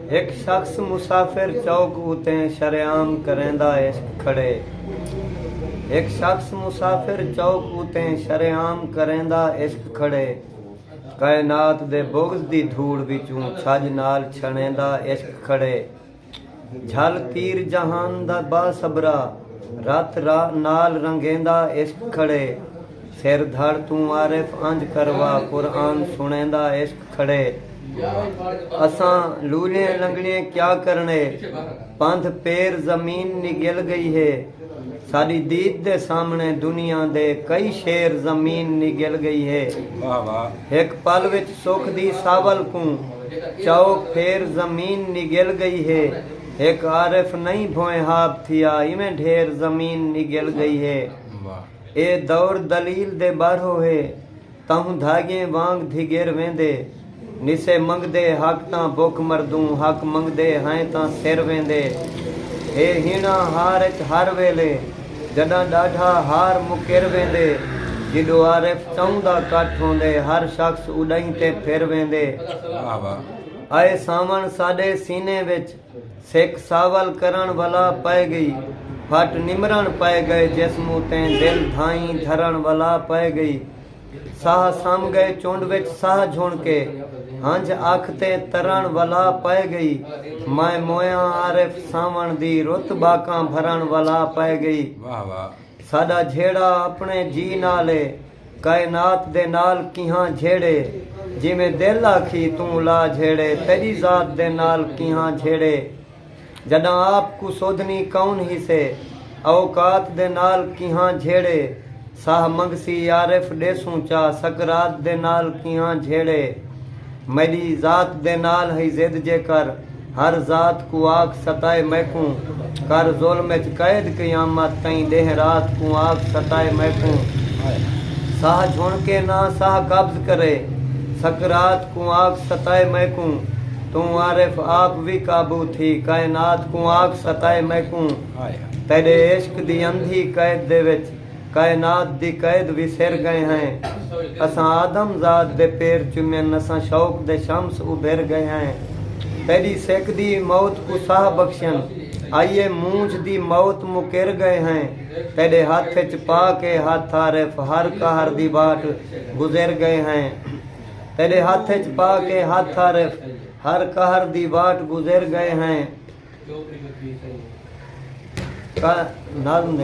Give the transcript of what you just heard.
एक शख्स मुसाफिर चौक उते शरेआम करेंदा इश्क खड़े। एक शख्स मुसाफिर चौक उते शरेआम करेंदा इश्क खड़े। कायनात दे बुग़्ज़ दी धूड़ विचों छज नाल छणेंदा इश्क खड़े। झल तीर जहान दा बासबरा रात नाल रंगेंदा इश्क खड़े। सिर धड़ तू आरिफ अंज करवा कुरान सुनेंदा इश्क खड़े। असां लूले लंगड़े क्या करने पंथ पैर जमीन निगल गई है। साडी दीद दे सामने दुनिया दे कई शेर जमीन निगल गई है। एक पल विच सुख दी सावल को चौक फेर जमीन निगल गई है। एक आरिफ नहीं भोए हाब थिया इवें ढेर जमीन निगल गई है। ए दौर दलील दे बारो है तहु धागे वांग धिगेर वेंदे। निसे मंगदे हक तां भुख मरदूं हक मंगदे हैं तां सिर वेंदे। ए हीणा हार च हर वेले जॾां ॾाढा हार मुकेर वेंदे। जिडो आरिफ चौंदा कट होंदे हर शख्स उॾाई ते फिर वेंदे। आए सावण साडे सीने विच सिक सावल करण वाला पै गई। फट निमरण पै गए जिस्म उते दिल धाई धरण वाला पै गई। साह सम गए चुंड विच साह झुण के हंज अख ते तरण वाला पै गई। मैं मोया आरिफ सावण दी रुत बाकां भरण वाला पै गई। साडा झेड़ा अपने जी नाले कायनात दे नाल किहां झेड़े। जिवें दिल आखी तू ला झेड़े तेरी जात दे नाल किहां झेड़े। जडां आप को सोधनी कौन ही से औकात दे नाल किहां झेड़े। साह मंगसी आरिफ डेसूं चा सकरात दे नाल किहां झेड़े। मेरी जात दे नाल है जिद जेकर हर जात को आग सताए मैकूं। कर जुल्म च कैद क़यामत तई देह रात को आग सताए मैकूं। साह झुण के ना साह कब्ज करे सकरात को आग सताए मैकूं। तू आरिफ आप भी काबू थी कायनात को आग सताए मैकूं। तेरे इश्क दी अंधी कैद दे विच कायनात दी कैद विसिर गए हैं। असां आदम ज़ात दे पैर चुमेन असां शौक दे शम्स उभर गए हैं। तेरी सिक दी मौत को साह बख्शन आइए मूंछ दी मौत मुकेर गए हैं। तेरे हाथ च पा के हाथ आरिफ हर कहर दी बाट गुजर गए हैं। तेरे हाथ च पा के हाथ आरिफ हर कहर दी बाट गुजर गए हैं। नाज़म